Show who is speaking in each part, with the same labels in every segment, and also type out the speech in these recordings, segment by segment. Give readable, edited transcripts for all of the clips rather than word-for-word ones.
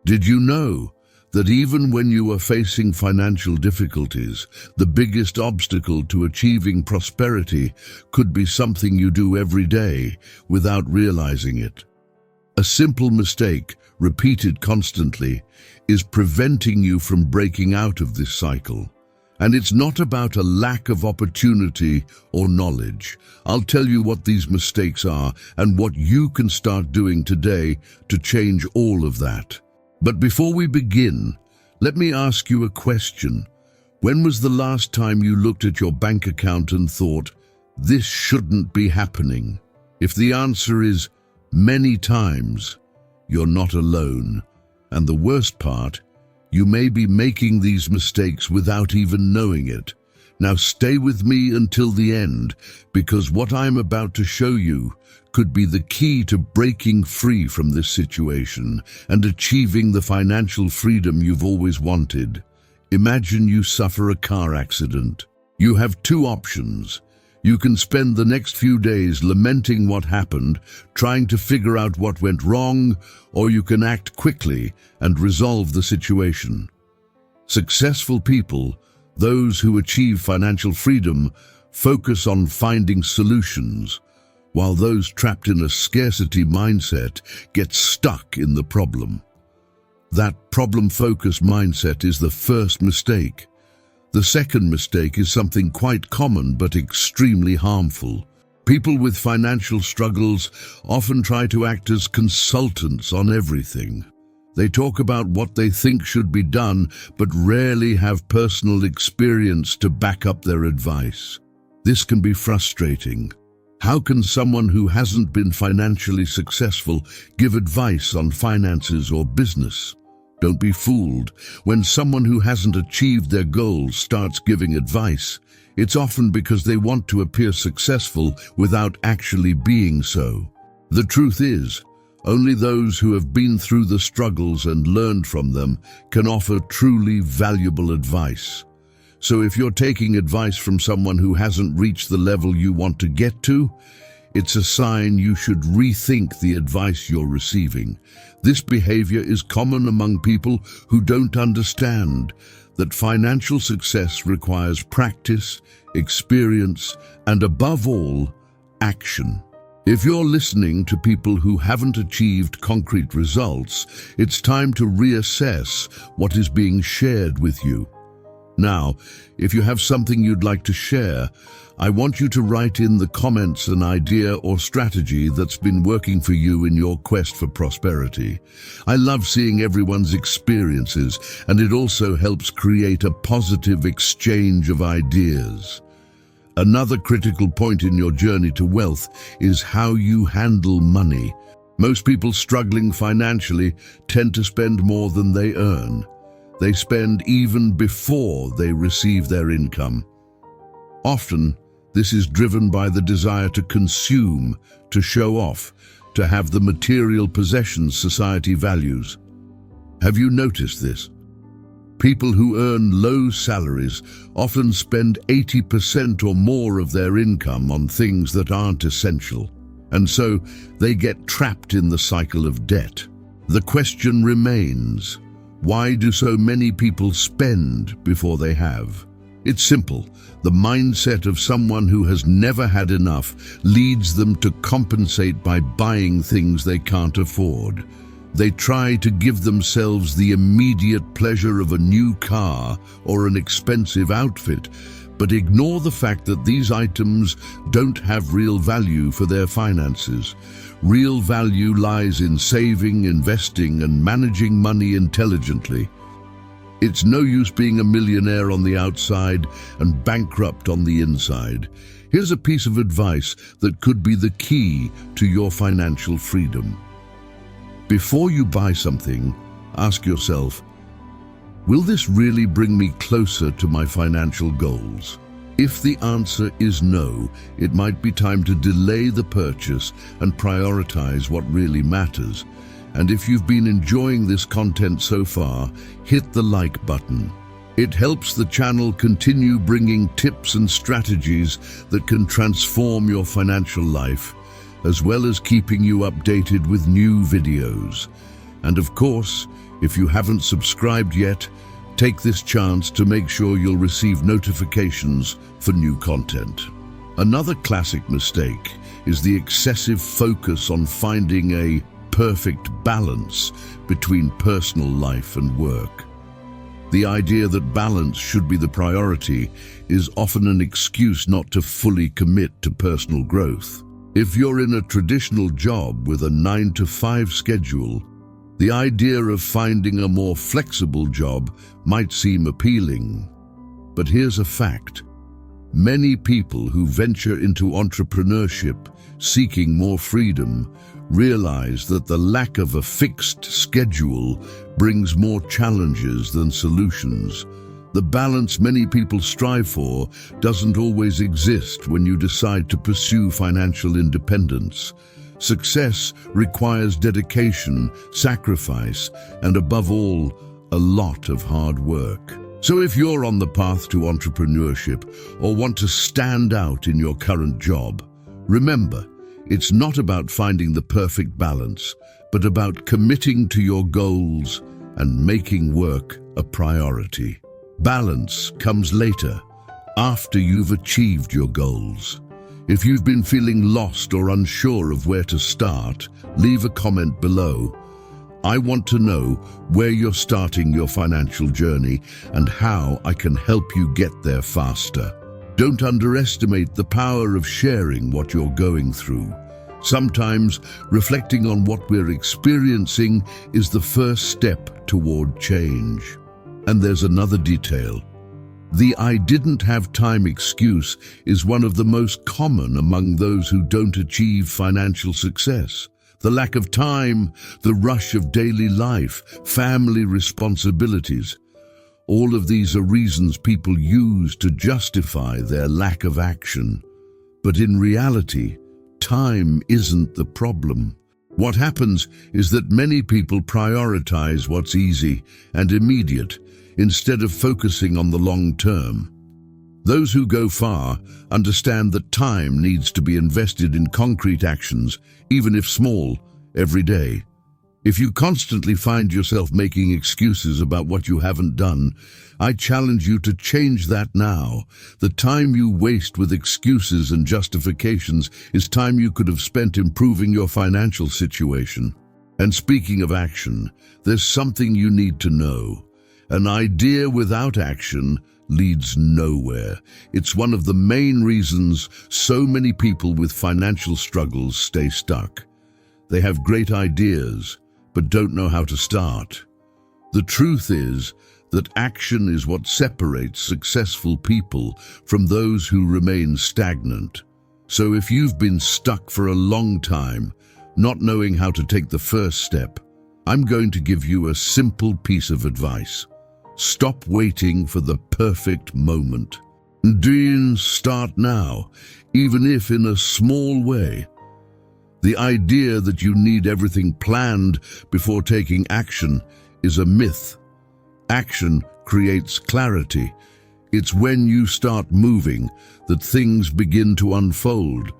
Speaker 1: Did you know that even when you are facing financial difficulties, the biggest obstacle to achieving prosperity could be something you do every day without realizing it? A simple mistake, repeated constantly, is preventing you from breaking out of this cycle. And it's not about a lack of opportunity or knowledge. I'll tell you what these mistakes are and what you can start doing today to change all of that. But before we begin, let me ask you a question. When was the last time you looked at your bank account and thought, this shouldn't be happening? If the answer is many times, you're not alone. And the worst part, you may be making these mistakes without even knowing it. Now stay with me until the end, because what I'm about to show you could be the key to breaking free from this situation and achieving the financial freedom you've always wanted. Imagine you suffer a car accident. You have two options. You can spend the next few days lamenting what happened, trying to figure out what went wrong, or you can act quickly and resolve the situation. Successful people, those who achieve financial freedom, focus on finding solutions, while those trapped in a scarcity mindset get stuck in the problem. That problem-focused mindset is the first mistake. The second mistake is something quite common but extremely harmful. People with financial struggles often try to act as consultants on everything. They talk about what they think should be done, but rarely have personal experience to back up their advice. This can be frustrating. How can someone who hasn't been financially successful give advice on finances or business? Don't be fooled. When someone who hasn't achieved their goals starts giving advice, it's often because they want to appear successful without actually being so. The truth is, only those who have been through the struggles and learned from them can offer truly valuable advice. So if you're taking advice from someone who hasn't reached the level you want to get to, it's a sign you should rethink the advice you're receiving. This behavior is common among people who don't understand that financial success requires practice, experience, and above all, action. If you're listening to people who haven't achieved concrete results, it's time to reassess what is being shared with you. Now, if you have something you'd like to share, I want you to write in the comments an idea or strategy that's been working for you in your quest for prosperity. I love seeing everyone's experiences, and it also helps create a positive exchange of ideas. Another critical point in your journey to wealth is how you handle money. Most people struggling financially tend to spend more than they earn. They spend even before they receive their income. Often, this is driven by the desire to consume, to show off, to have the material possessions society values. Have you noticed this? People who earn low salaries often spend 80% or more of their income on things that aren't essential, and so they get trapped in the cycle of debt. The question remains, why do so many people spend before they have? It's simple. The mindset of someone who has never had enough leads them to compensate by buying things they can't afford. They try to give themselves the immediate pleasure of a new car or an expensive outfit, but ignore the fact that these items don't have real value for their finances. Real value lies in saving, investing, and managing money intelligently. It's no use being a millionaire on the outside and bankrupt on the inside. Here's a piece of advice that could be the key to your financial freedom. Before you buy something, ask yourself, will this really bring me closer to my financial goals? If the answer is no, it might be time to delay the purchase and prioritize what really matters. And if you've been enjoying this content so far, hit the like button. It helps the channel continue bringing tips and strategies that can transform your financial life, as well as keeping you updated with new videos. And of course, if you haven't subscribed yet, take this chance to make sure you'll receive notifications for new content. Another classic mistake is the excessive focus on finding a perfect balance between personal life and work. The idea that balance should be the priority is often an excuse not to fully commit to personal growth. If you're in a traditional job with a 9-to-5 schedule, the idea of finding a more flexible job might seem appealing. But here's a fact. Many people who venture into entrepreneurship seeking more freedom realize that the lack of a fixed schedule brings more challenges than solutions. The balance many people strive for doesn't always exist when you decide to pursue financial independence. Success requires dedication, sacrifice, and above all, a lot of hard work. So if you're on the path to entrepreneurship or want to stand out in your current job, remember, it's not about finding the perfect balance, but about committing to your goals and making work a priority. Balance comes later, after you've achieved your goals. If you've been feeling lost or unsure of where to start, leave a comment below. I want to know where you're starting your financial journey and how I can help you get there faster. Don't underestimate the power of sharing what you're going through. Sometimes reflecting on what we're experiencing is the first step toward change. And there's another detail. The "I didn't have time" excuse is one of the most common among those who don't achieve financial success. The lack of time, the rush of daily life, family responsibilities. All of these are reasons people use to justify their lack of action. But in reality, time isn't the problem. What happens is that many people prioritize what's easy and immediate instead of focusing on the long term. Those who go far understand that time needs to be invested in concrete actions, even if small, every day. If you constantly find yourself making excuses about what you haven't done, I challenge you to change that now. The time you waste with excuses and justifications is time you could have spent improving your financial situation. And speaking of action, there's something you need to know. An idea without action leads nowhere. It's one of the main reasons so many people with financial struggles stay stuck. They have great ideas, but don't know how to start. The truth is that action is what separates successful people from those who remain stagnant. So if you've been stuck for a long time, not knowing how to take the first step, I'm going to give you a simple piece of advice. Stop waiting for the perfect moment. Start now, even if in a small way. The idea that you need everything planned before taking action is a myth. Action creates clarity. It's when you start moving that things begin to unfold,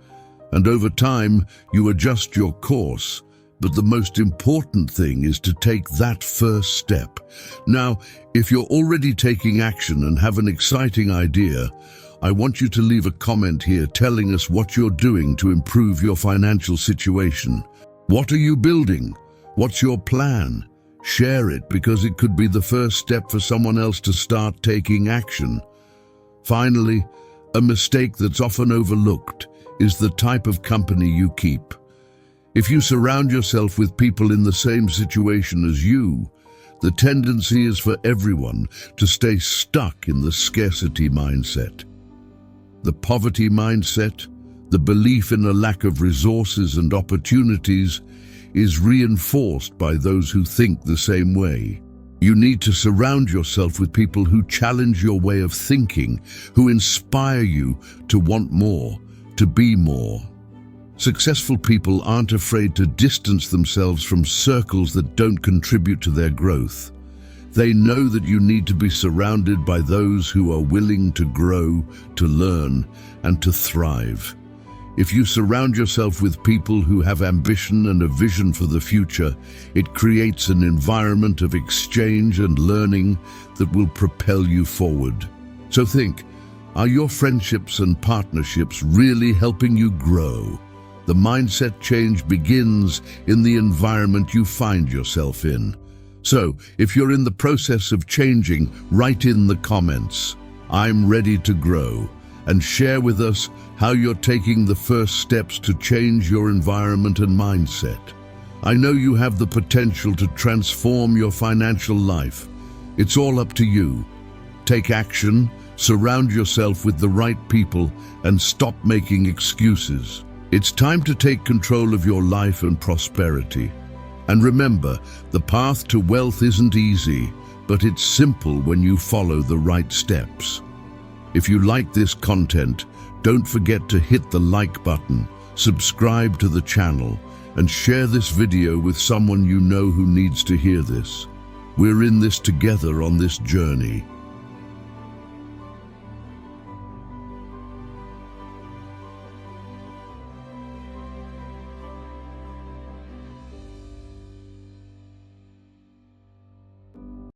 Speaker 1: and over time you adjust your course. But the most important thing is to take that first step. Now, if you're already taking action and have an exciting idea, I want you to leave a comment here telling us what you're doing to improve your financial situation. What are you building? What's your plan? Share it, because it could be the first step for someone else to start taking action. Finally, a mistake that's often overlooked is the type of company you keep. If you surround yourself with people in the same situation as you, the tendency is for everyone to stay stuck in the scarcity mindset. The poverty mindset, the belief in a lack of resources and opportunities, is reinforced by those who think the same way. You need to surround yourself with people who challenge your way of thinking, who inspire you to want more, to be more. Successful people aren't afraid to distance themselves from circles that don't contribute to their growth. They know that you need to be surrounded by those who are willing to grow, to learn, and to thrive. If you surround yourself with people who have ambition and a vision for the future, it creates an environment of exchange and learning that will propel you forward. So think, are your friendships and partnerships really helping you grow? The mindset change begins in the environment you find yourself in. So, if you're in the process of changing, write in the comments, "I'm ready to grow," and share with us how you're taking the first steps to change your environment and mindset. I know you have the potential to transform your financial life. It's all up to you. Take action, surround yourself with the right people, and stop making excuses. It's time to take control of your life and prosperity. And remember, the path to wealth isn't easy, but it's simple when you follow the right steps. If you like this content, don't forget to hit the like button, subscribe to the channel, and share this video with someone you know who needs to hear this. We're in this together on this journey.